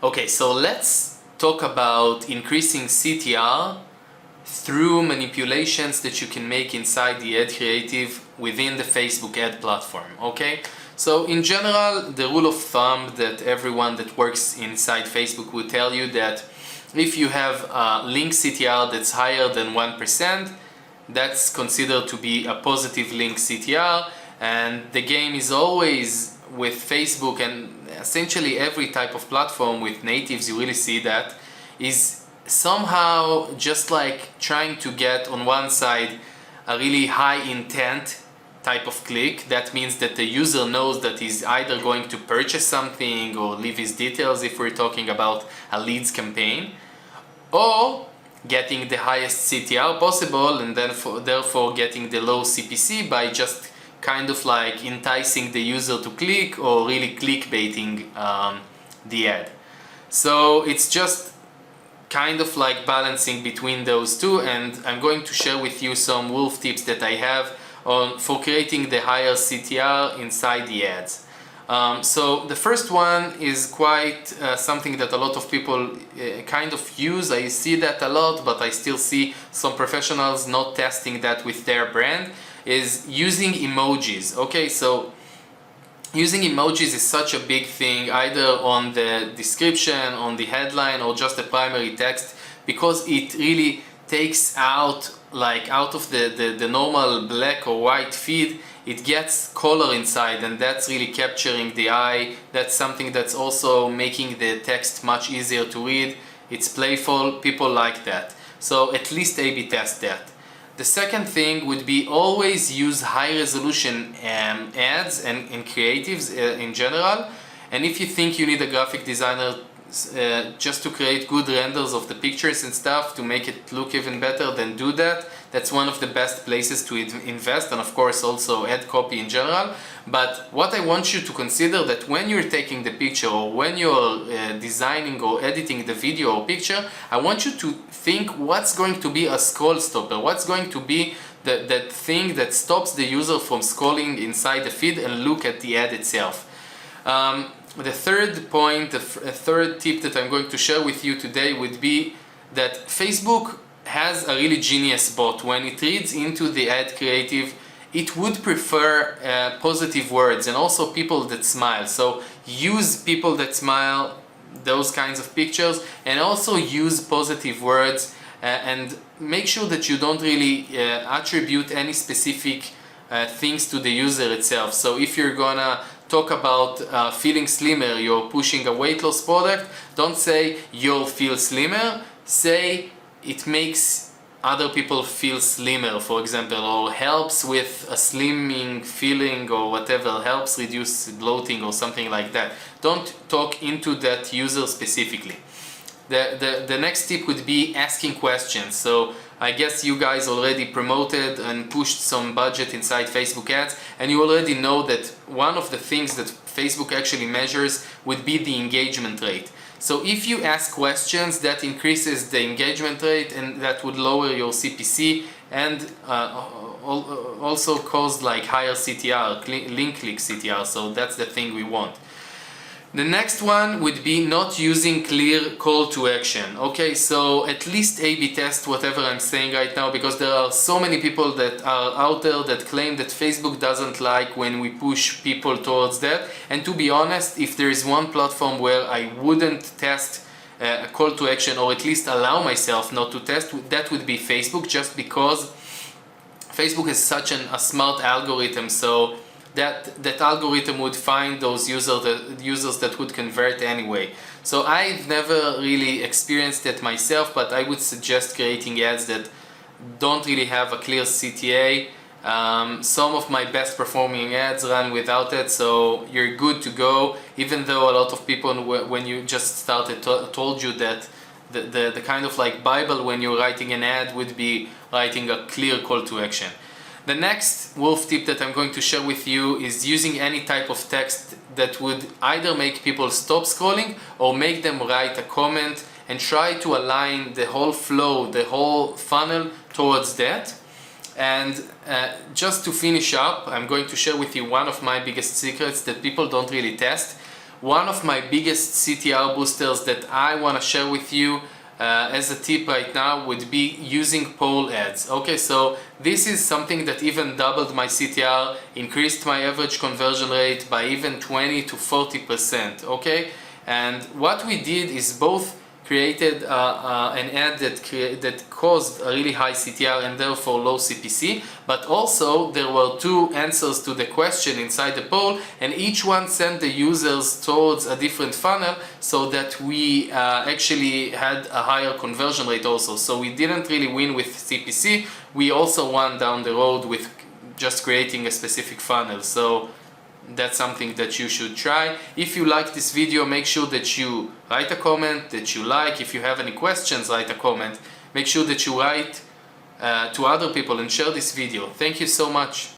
Okay, so let's talk about increasing CTR through manipulations that you can make inside the ad creative within the Facebook ad platform. Okay, so in general, the rule of thumb that everyone that works inside Facebook will tell you that if you have a link CTR that's higher than 1%, that's considered to be a positive link CTR, and the game is always with Facebook and essentially every type of platform with natives. You really see that is somehow just like trying to get on one side a really high intent type of click. That means that the user knows that he's either going to purchase something or leave his details if we're talking about a leads campaign, or getting the highest CTR possible and then therefore getting the low CPC by just kind of like enticing the user to click or really clickbaiting the ad. So it's just kind of like balancing between those two, and I'm going to share with you some wolf tips that I have for creating the higher CTR inside the ads. So the first one is quite something that a lot of people kind of use. I see that a lot, but I still see some professionals not testing that with their brand, is using emojis. Okay, so using emojis is such a big thing, either on the description, on the headline, or just the primary text, because it really takes out of the normal black or white feed. It gets color inside, and that's really capturing the eye. That's something that's also making the text much easier to read. It's playful, people like that. So at least A/B test that. The second thing would be always use high resolution ads and creatives in general. And if you think you need a graphic designer just to create good renders of the pictures and stuff to make it look even better, then do that. That's one of the best places to invest, and of course also ad copy in general. But what I want you to consider, that when you're taking the picture or when you're designing or editing the video or picture, I want you to think what's going to be a scroll stopper, what's going to be that thing that stops the user from scrolling inside the feed and look at the ad itself. The third point, a third tip that I'm going to share with you today would be that Facebook has a really genius bot. When it reads into the ad creative, it would prefer positive words and also people that smile. So use people that smile, those kinds of pictures, and also use positive words, and make sure that you don't really attribute any specific things to the user itself. So if you're gonna talk about feeling slimmer, you're pushing a weight loss product, don't say you'll feel slimmer, say it makes other people feel slimmer, for example, or helps with a slimming feeling, or whatever, helps reduce bloating or something like that. Don't talk into that user specifically. The next tip would be asking questions. So I guess you guys already promoted and pushed some budget inside Facebook ads, and you already know that one of the things that Facebook actually measures would be the engagement rate. So if you ask questions, that increases the engagement rate, and that would lower your CPC and also cause like higher CTR, link click CTR. So that's the thing we want. The next one would be not using clear call to action. Okay, so at least A/B test whatever I'm saying right now, because there are so many people that are out there that claim that Facebook doesn't like when we push people towards that. And to be honest, if there is one platform where I wouldn't test a call to action, or at least allow myself not to test, that would be Facebook, just because Facebook is such a smart algorithm. So that algorithm would find those users that would convert anyway. So I've never really experienced it myself, but I would suggest creating ads that don't really have a clear CTA. Some of my best performing ads run without it, so you're good to go, even though a lot of people, when you just started, told you that the kind of like Bible when you're writing an ad would be writing a clear call to action. The next wolf tip that I'm going to share with you is using any type of text that would either make people stop scrolling or make them write a comment, and try to align the whole flow, the whole funnel towards that. And just to finish up, I'm going to share with you one of my biggest secrets that people don't really test. one of my biggest CTR boosters that I want to share with you as a tip right now would be using poll ads. Okay, so this is something that even doubled my CTR, increased my average conversion rate by even 20 to 40%. Okay, and what we did is both created an ad that caused a really high CTR and therefore low CPC, but also there were two answers to the question inside the poll, and each one sent the users towards a different funnel, so that we actually had a higher conversion rate also. So we didn't really win with CPC, we also won down the road with just creating a specific funnel. So that's something that you should try. If you like this video, make sure that you write a comment, that you like. If you have any questions, write a comment. Make sure that you write to other people and share this video. Thank you so much.